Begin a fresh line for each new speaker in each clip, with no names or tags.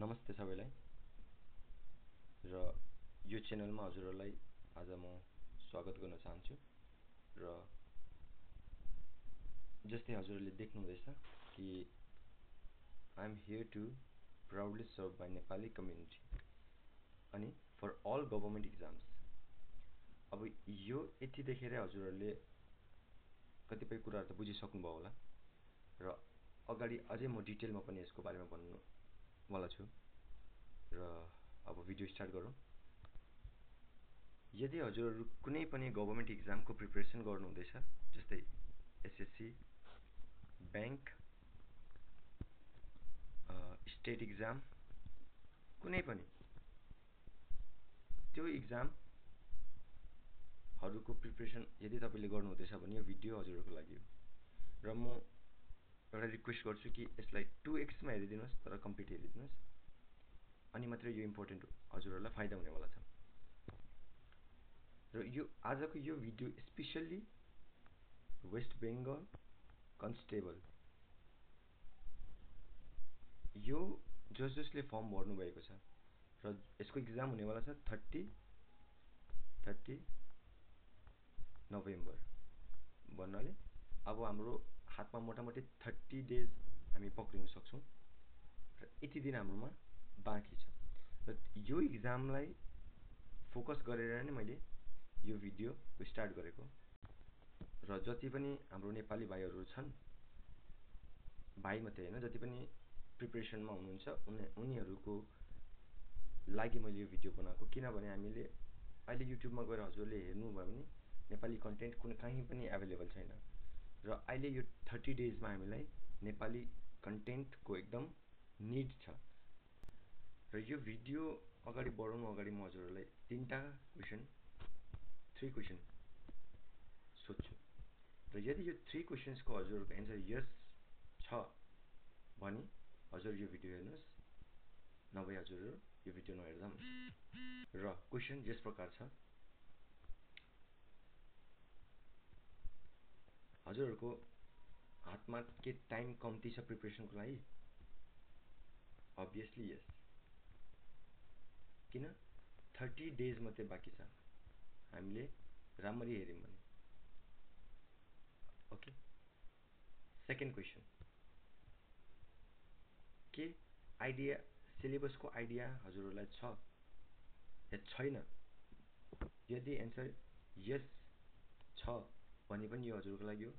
नमस्ते सबैलाई र यो च्यानलमा हजुरहरूलाई आज म स्वागत गर्न चाहन्छु र जस्तै हजुरहरूले देख्नुहुँदैछ कि I am here to proudly serve my Nepali community अनि for all government exams। अब यो यति देखेर हजुरहरूले कतिपय कुराहरु त बुझिसक्नुभयो होला र अगाडि अझै म डिटेलमा पनि यसको बारेमा भन्नु वाला छु र अब भिडियो स्टार्ट गरौँ। यदि हजुरहरू कुनै पनि गभर्नमेन्ट एक्जामको प्रिपरेसन गर्नुहुँदैछ जस्तै एसएससी, बैंक, स्टेट एक्जाम, कुनै पनि त्यो एक्जामहरुको प्रिपरेसन यदि तपाईले गर्नुहुँदैछ भने यो भिडियो हजुरहरूको लागि हो र म एउटा रिक्वेस्ट गर्छु कि यसलाई 2x मा हेरिदिनुस् तर कम्प्लिट हेरिदिनुस् अनि मात्र यो इम्पोर्टेन्ट हजुरहरूलाई फाइदा हुनेवाला छ। र यो आजको यो video specially west Bengal constable यो जसले फर्म भर्नु भएको छ र यसको एक्जाम हुनेवाला छ 30 नोभेम्बर भन्नाले अब हाम्रो हातमा मोटामोटी 30 डेज हामी पक्रिन सक्छौं र यति दिन हाम्रोमा बाँकी छ र यो एक्जामलाई फोकस गरेर नै मैले यो भिडियो स्टार्ट गरेको र जति पनि हाम्रो नेपाली भाइहरु छन् भाइ मात्रै हैन जति पनि प्रिपरेसनमा हुनुहुन्छ उनीहरुको लागि मैले यो भिडियो बनाएको किनभने हामीले अहिले युट्युबमा गएर हजुरले हेर्नु भयो भने नेपाली कन्टेन्ट कुनै कहीं पनि अवेलेबल छैन र अहिले यो 30 डेजमा हामीलाई नेपाली कन्टेन्टको एकदम नीड छ र यो भिडियो अगाडि बढाउनु अगाडि म हजुरहरूलाई 3 क्वेशन सोध्छु र यदि यो 3 क्वेशन्सको हजुरहरूको एन्सर यस छ भने हजुर यो भिडियो हेर्नुस् नभए हजुरहरू यो भिडियो नहेर्दा हुन्छ। र क्वेशन यस प्रकार छ हजुरहरूको हातमा के टाइम कम्ती छ प्रिपरेसनको लागि? obviously yes किन 30 डेज मात्रै बाँकी छ हामीले राम्ररी हेर्यौं भने। ओके सेकेन्ड क्वेशन के आइडिया सिलेबसको आइडिया हजुरहरूलाई छ या छैन? यदि एन्सर यस छ भने पनि यो हजुरहरूको लागि हो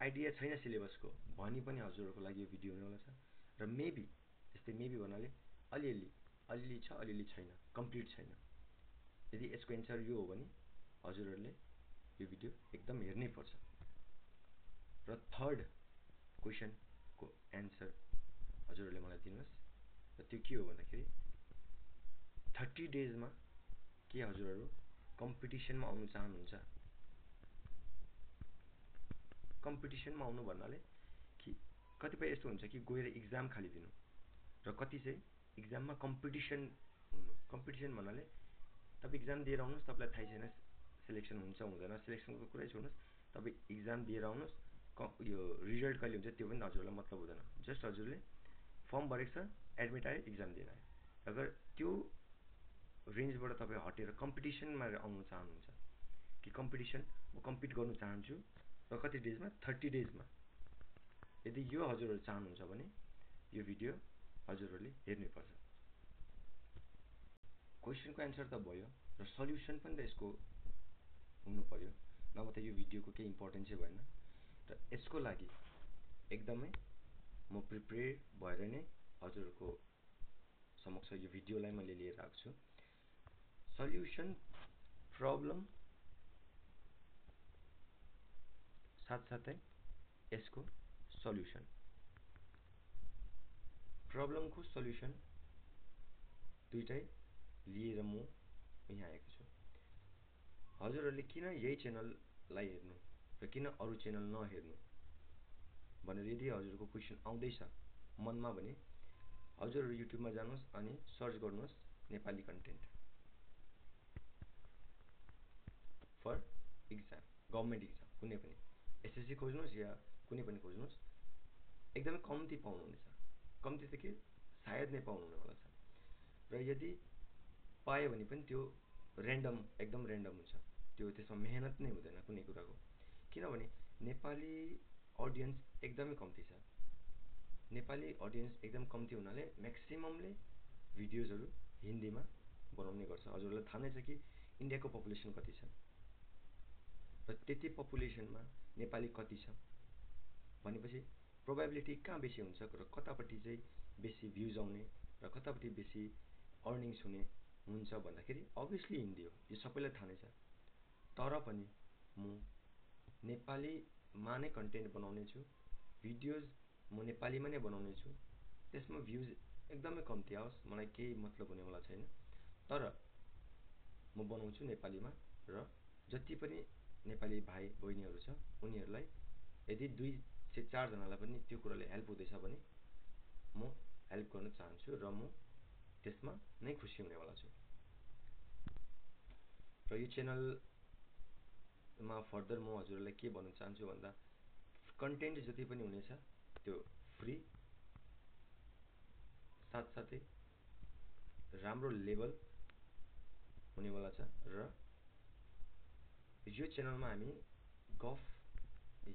आइडिया छैन सिलेबसको भनी पनि हजुरहरूको लागि यो भिडियो हुनेवाला छ र मेबी यस्तै मेबी भन्नाले अलिअलि छ अलिअलि छैन कम्प्लिट छैन यदि यसको एन्सर यो हो भने हजुरहरूले यो भिडियो एकदम हेर्नै पर्छ। र थर्ड क्वेशनको एन्सर हजुरहरूले मलाई दिनुस् र त्यो के हो भन्दाखेरि 30 डेजमा के हजुरहरू कम्पिटिसनमा आउन चाहनुहुन्छ? कम्पिटिसनमा आउनु भन्नाले कि कतिपय यस्तो हुन्छ कि गएर एक्जाम खाली दिनु र कति चाहिँ एक्जाममा कम्पिटिसन हुनु। कम्पिटिसन भन्नाले तपाई एक्जाम दिएर आउनुस् तपाईलाई थाहै छैन सिलेक्सन हुन्छ हुँदैन सिलेक्सनको कुरै छोड्नुस् तपाई एक्जाम दिएर आउनुस् यो रिजल्ट कहिले हुन्छ त्यो पनि हजुरलाई मतलब हुँदैन जस्ट हजुरले फर्म भरेको छ एडमिट आयो एक्जाम दिएर आयो। अगर त्यो रेन्जबाट तपाई हटेर कम्पिटिसनमा आउन चाहनुहुन्छ कि कम्पिटिसन म कम्पिट गर्न चाहन्छु र कति डेजमा 30 डेजमा यदि यो हजुरहरु चाहनुहुन्छ भने यो भिडियो हजुरहरूले हेर्नै पर्छ। क्वेशनको एन्सर त भयो र सल्युसन पनि त यसको हुनु पर्यो नभए त यो भिडियोको केही इम्पोर्टेन्सै भएन र यसको लागि एकदमै म प्रिपेयर भएर नै हजुरहरूको समक्ष यो भिडियोलाई मैले लिएर आएको छु। सल्युसन प्रब्लम साथसाथै यसको सल्युसन प्रब्लमको सल्युसन दुईटै लिएर म यहाँ आएको छु। हजुरहरूले किन यही च्यानललाई हेर्नु र किन अरु च्यानल नहेर्नु भनेर यदि हजुरको क्वेशन आउँदैछ मनमा भने हजुरहरू युट्युबमा जानुस् अनि सर्च गर्नुस् Nepali content for exam government exam कुनै पनि एसएससी खोज्नुस् या कुनै पनि खोज्नुस् एकदमै कम्ती पाउनुहुनेछ। कम्ती त के सायद नै पाउनुहुनेवाला छ। र यदि पायो भने पनि त्यो ऱ्यान्डम, एकदम ऱ्यान्डम हुन्छ। त्यो त्यसमा मेहनत नै हुँदैन कुनै कुराको। किनभने नेपाली अडियन्स एकदमै कम्ती छ। नेपाली अडियन्स एकदम कम्ती हुनाले म्याक्सिममले भिडियोजहरू हिन्दीमा बनाउने गर्छ। हजुरहरूलाई थाहा नै छ कि इन्डियाको पपुलेसन कति छ, र त्यति पपुलेसनमा नेपाली कति छ भनेपछि प्रोबेबिलिटी कहाँ बेसी हुन्छ र कतापट्टि चाहिँ बेसी भ्युज आउने र कतापट्टि बेसी अर्निङ्स हुने हुन्छ भन्दाखेरि अभियसली हिन्दी हो। यो सबैलाई थाहा नै छ। तर पनि म नेपालीमा नै कन्टेन्ट बनाउने छु, भिडियोज म नेपालीमा नै बनाउने छु। त्यसमा भ्युज एकदमै कम्ती आओस्, मलाई केही मतलब हुनेवाला छैन। तर म बनाउँछु नेपालीमा, र जति पनि नेपाली भाइ बहिनीहरू छ उनीहरूलाई यदि 2 से 4 जनालाई पनि त्यो कुराले हेल्प हुँदैछ भने म हेल्प गर्न चाहन्छु, र म त्यसमा नै खुसी हुनेवाला छु। र यो च्यानलमा फर्दर म हजुरहरूलाई के भन्न चाहन्छु भन्दा कन्टेन्ट जति पनि हुनेछ त्यो फ्री, साथसाथै राम्रो लेभल हुनेवाला छ। र यो च्यानलमा हामी गफ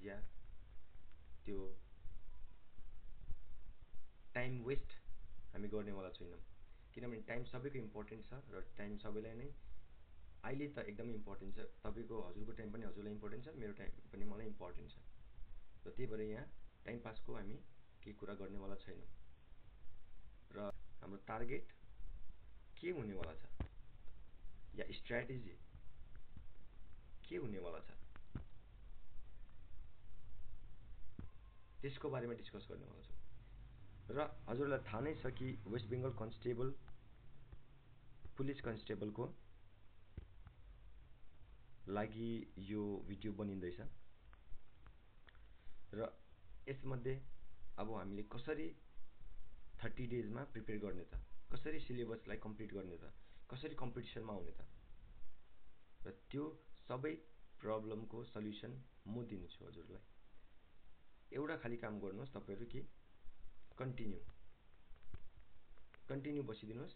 या त्यो टाइम वेस्ट हामी गर्नेवाला छैनौँ। किनभने टाइम सबैको इम्पोर्टेन्ट छ, र टाइम सबैलाई नै अहिले त एकदमै इम्पोर्टेन्ट छ। तपाईँको हजुरको टाइम पनि हजुरलाई इम्पोर्टेन्ट छ, मेरो टाइम पनि मलाई इम्पोर्टेन्ट छ। र त्यही भएर यहाँ टाइम पासको हामी केही कुरा गर्नेवाला छैनौँ। र हाम्रो टार्गेट के हुनेवाला छ या स्ट्र्याटेजी के हुनेवाला छ त्यसको बारेमा डिस्कस गर्नेवाला छौँ। र हजुरलाई थाहा नै छ कि वेस्ट बेङ्गल कन्स्टेबल, पुलिस कन्स्टेबलको लागि यो भिडियो बनिँदैछ। र यसमध्ये अब हामीले कसरी 30 डेजमा प्रिपेयर गर्ने त, कसरी सिलेबसलाई कम्प्लिट गर्ने त, कसरी कम्पिटिसनमा आउने त, र त्यो सबै प्रब्लमको सल्युसन म दिन्छु हजुरलाई। एउटा खाली काम गर्नुहोस् तपाईँहरू कि कन्टिन्यू बसिदिनुहोस्।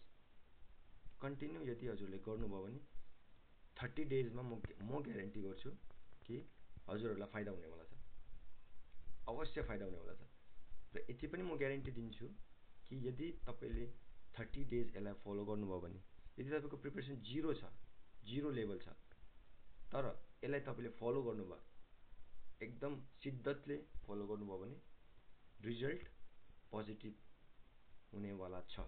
कन्टिन्यू यदि हजुरले गर्नुभयो भने 30 डेजमा म ग्यारेन्टी गर्छु कि हजुरहरूलाई फाइदा हुनेवाला छ, अवश्य फाइदा हुनेवाला छ। र यति पनि म ग्यारेन्टी दिन्छु कि यदि तपाईँले 30 डेज यसलाई फलो गर्नुभयो भने, यदि तपाईँको प्रिपरेसन जिरो छ, जिरो लेभल छ, तर यसलाई तपाईँले फलो गर्नुभयो, एकदम शिद्दतले फलो गर्नुभयो भने रिजल्ट पोजिटिभ हुनेवाला छ,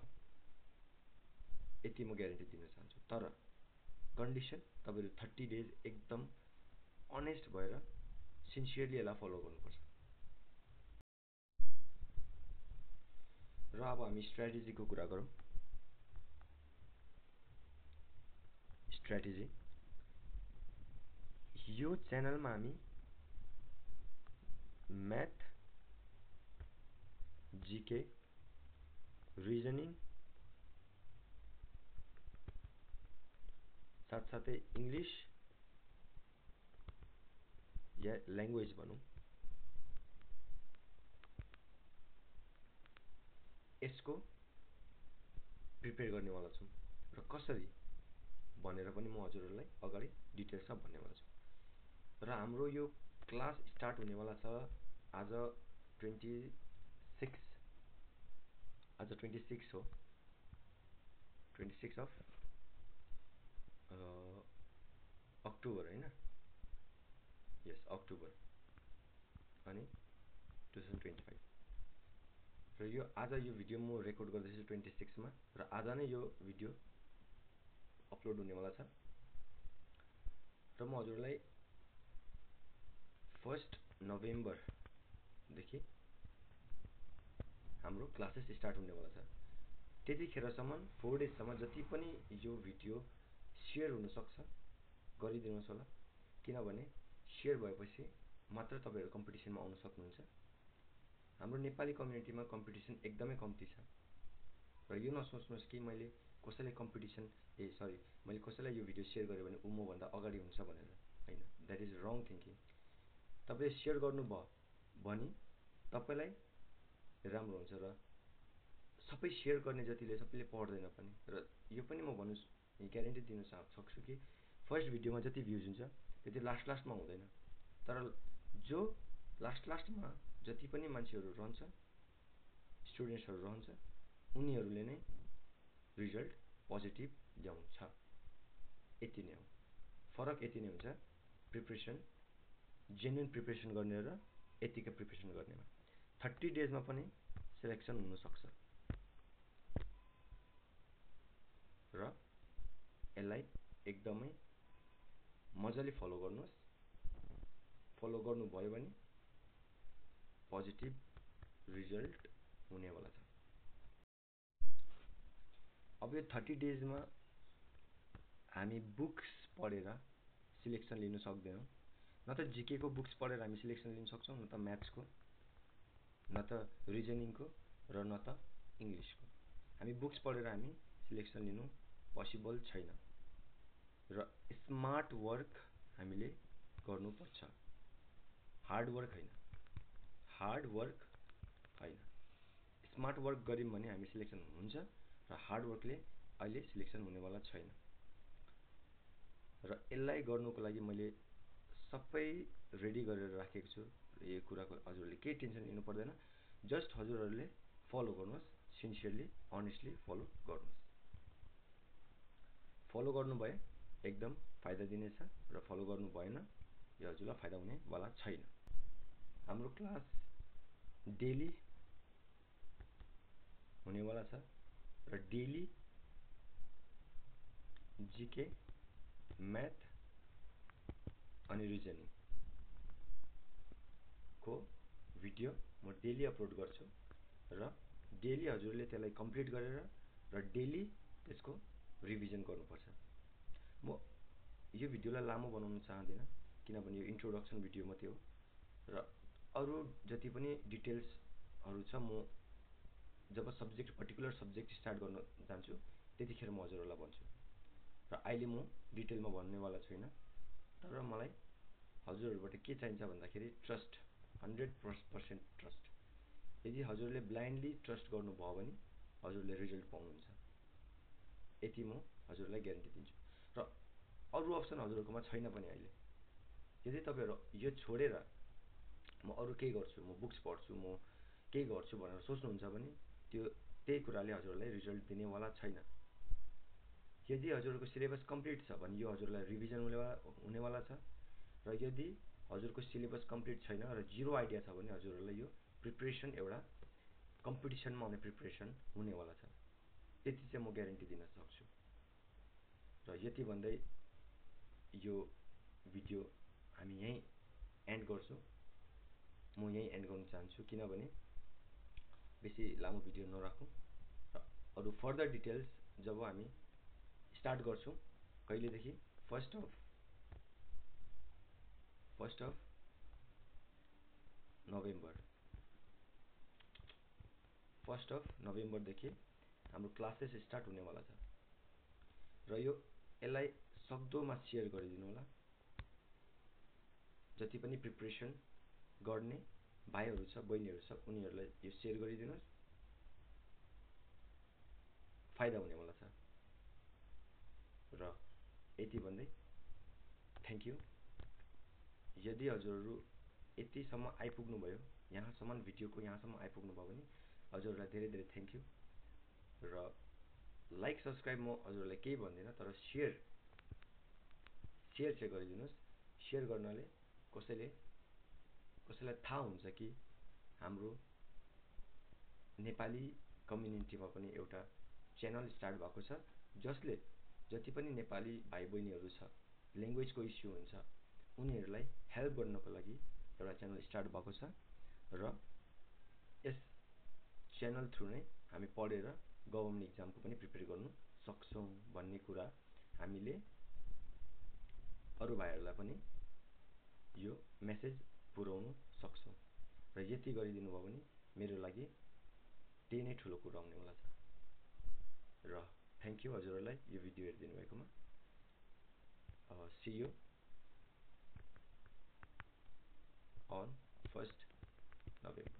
यति म ग्यारेन्टी दिन चाहन्छु। तर कन्डिसन तपाईँहरू 30 डेज एकदम अनेस्ट भएर सिन्सियरली यसलाई फलो गर्नुपर्छ। र अब हामी स्ट्र्याटेजीको कुरा गरौँ। स्ट्र्याटेजी यो च्यानलमा हामी म्याथ, जिके, रिजनिङ, साथसाथै इङ्ग्लिस या ल्याङ्ग्वेज भनौँ, यसको प्रिपेयर गर्नेवाला छौँ। र कसरी भनेर पनि म हजुरहरूलाई अगाडि डिटेल्समा भन्नेवाला छु। र हाम्रो यो क्लास स्टार्ट हुनेवाला छ आज 26, आज 26 हो, 26 अफ अक्टोबर होइन, यस अक्टोबर, अनि 2025। र यो आज यो भिडियो म रेकर्ड गर्दैछु 26 मा, र आज नै यो भिडियो अपलोड हुनेवाला छ। र म हजुरलाई 1 नोभेम्बरदेखि हाम्रो क्लासेस स्टार्ट हुनेवाला छ। त्यतिखेरसम्म 4 डेजसम्म जति पनि यो भिडियो सेयर हुनसक्छ गरिदिनुहोस् होला। किनभने सेयर भएपछि मात्र तपाईँहरू कम्पिटिसनमा आउन सक्नुहुन्छ। हाम्रो नेपाली कम्युनिटीमा कम्पिटिसन एकदमै कम्ती छ। र यो नसोच्नुहोस् कि मैले कसैलाई मैले कसैलाई यो भिडियो सेयर गरेँ भने ऊ मभन्दा अगाडि हुन्छ भनेर, होइन, द्याट इज रङ थिङ्किङ। तपाईँले सेयर गर्नुभयो भने तपाईँलाई राम्रो हुन्छ, र सबै सेयर गर्ने जतिले सबैले पढ्दैन पनि। र यो पनि म भन्नु ग्यारेन्टी दिन सक्छु कि फर्स्ट भिडियोमा जति भ्युज हुन्छ त्यति लास्टमा हुँदैन। तर जो लास्टमा जति पनि मान्छेहरू रहन्छ, स्टुडेन्ट्सहरू रहन्छ, उनीहरूले नै रिजल्ट पोजिटिभ ल्याउँछ। यति नै हो फरक। यति नै हुन्छ प्रिपरेसन, जेन्युन प्रिपरेसन गर्ने र यतिकै प्रिपरेसन गर्नेमा। 30 डेजमा पनि सेलेक्सन हुनसक्छ। र यसलाई एकदमै मजाले फलो गर्नुहोस्। फलो गर्नुभयो भने पोजिटिभ रिजल्ट हुनेवाला छ। अब यो 30 डेजमा हामी बुक्स पढेर सिलेक्सन लिनु सक्दैनौँ। न त जिके को बुक्स पढेर हामी सिलेक्सन लिन सक्छौँ, न त म्याथ्सको, न त रिजनिङको, र न त इङ्ग्लिसको। हामी बुक्स पढेर हामी सिलेक्सन लिनु पोसिबल छैन। र स्मार्ट वर्क हामीले गर्नुपर्छ, हार्ड वर्क होइन। हार्ड वर्क होइन, स्मार्ट वर्क गऱ्यौँ भने हामी सिलेक्सन हुन्छ। र हार्ड वर्कले अहिले सिलेक्सन हुनेवाला छैन। र यसलाई गर्नुको लागि मैले सबै रेडी गरेर राखेको छु। यो कुराको हजुरहरूले केही टेन्सन लिनु पर्दैन। जस्ट हजुरहरूले फलो गर्नुहोस्, सिन्सियरली अनेस्टली फलो गर्नुहोस्। फलो गर्नुभए एकदम फाइदा दिनेछ, र फलो गर्नु भएन यो हजुरलाई फाइदा हुनेवाला छैन। हाम्रो क्लास डेली हुनेवाला छ। र डेली जिके, म्याथ अनि रिजनिङ को भिडियो म डेली अपलोड गर्छु। र डेली हजुरले त्यसलाई कम्प्लिट गरेर र डेली त्यसको रिभिजन गर्नुपर्छ। म यो भिडियोलाई लामो बनाउन चाहदिनँ, किनभने यो इन्ट्रोडक्सन भिडियो मात्रै हो। र अरू जति पनि डिटेल्सहरू छ, म जब पर्टिकुलर सब्जेक्ट स्टार्ट गर्न जान्छु त्यतिखेर म हजुरहरूलाई भन्छु। र अहिले म डिटेलमा भन्नेवाला छुइनँ। तर मलाई हजुरहरूबाट के चाहिन्छ भन्दाखेरि ट्रस्ट, 100% ट्रस्ट। यदि हजुरले ब्लाइन्डली ट्रस्ट गर्नुभयो भने हजुरले रिजल्ट पाउनुहुन्छ। यति म हजुरलाई ग्यारेन्टी दिन्छु। र अरू अप्सन हजुरहरूकोमा छैन पनि अहिले। यदि तपाईँहरू यो छोडेर म अरू केही गर्छु, म बुक्स पढ्छु, म केही गर्छु भनेर सोच्नुहुन्छ भने त्यही कुराले हजुरहरूलाई रिजल्ट दिनेवाला छैन। यदि हजुरहरूको सिलेबस कम्प्लिट छ भने यो हजुरलाई रिभिजन हुनेवाला छ। र यदि हजुरको सिलेबस कम्प्लिट छैन र जिरो आइडिया छ भने हजुरहरूलाई यो प्रिपरेसन एउटा कम्पिटिसनमा आउने प्रिपरेसन हुनेवाला छ। त्यति चाहिँ म ग्यारेन्टी दिन सक्छु। र यति भन्दै यो भिडियो हामी यहीँ एन्ड गर्छौँ। म यहीँ एन्ड गर्न चाहन्छु, किनभने बेसी लामो भिडियो नराखौँ। र अरू फर्दर डिटेल्स जब हामी स्टार्ट गर्छौँ कहिलेदेखि, फर्स्ट अफ नोभेम्बरदेखि हाम्रो क्लासेस स्टार्ट हुनेवाला छ। र यसलाई सक्दोमा सेयर गरिदिनु होला। जति पनि प्रिपरेसन गर्ने भाइहरू छ, बहिनीहरू छ, उनीहरूलाई यो सेयर गरिदिनुहोस्। फाइदा हुनेवाला छ। र यति भन्दै थ्याङ्क यू। यदि हजुरहरू यतिसम्म आइपुग्नुभयो, यहाँसम्म भिडियोको यहाँसम्म आइपुग्नुभयो भने हजुरहरूलाई धेरै धेरै थ्याङ्क यू। र लाइक सब्सक्राइब म हजुरहरूलाई केही भन्दिनँ, तर सेयर चाहिँ गरिदिनुहोस्। सेयर गर्नाले कसैलाई थाहा हुन्छ कि हाम्रो नेपाली कम्युनिटीमा पनि एउटा च्यानल स्टार्ट भएको छ, जसले जति पनि नेपाली भाइ बहिनीहरू छ, ल्याङ्ग्वेजको इस्यु हुन्छ, उनीहरूलाई हेल्प गर्नको लागि एउटा च्यानल स्टार्ट भएको छ। र यस च्यानल थ्रु नै हामी पढेर गभर्मेन्ट इक्जामको पनि प्रिपेयर गर्नु सक्छौँ भन्ने कुरा हामीले अरू भाइहरूलाई पनि यो मेसेज पुर्याउनु सक्छौँ। र यति गरिदिनु भयो भने मेरो लागि त्यही नै ठुलो कुरा हुनेवाला छ। र थ्याङ्क यू हजुरहरूलाई यो भिडियो हेरिदिनु भएकोमा। See you on 1st November.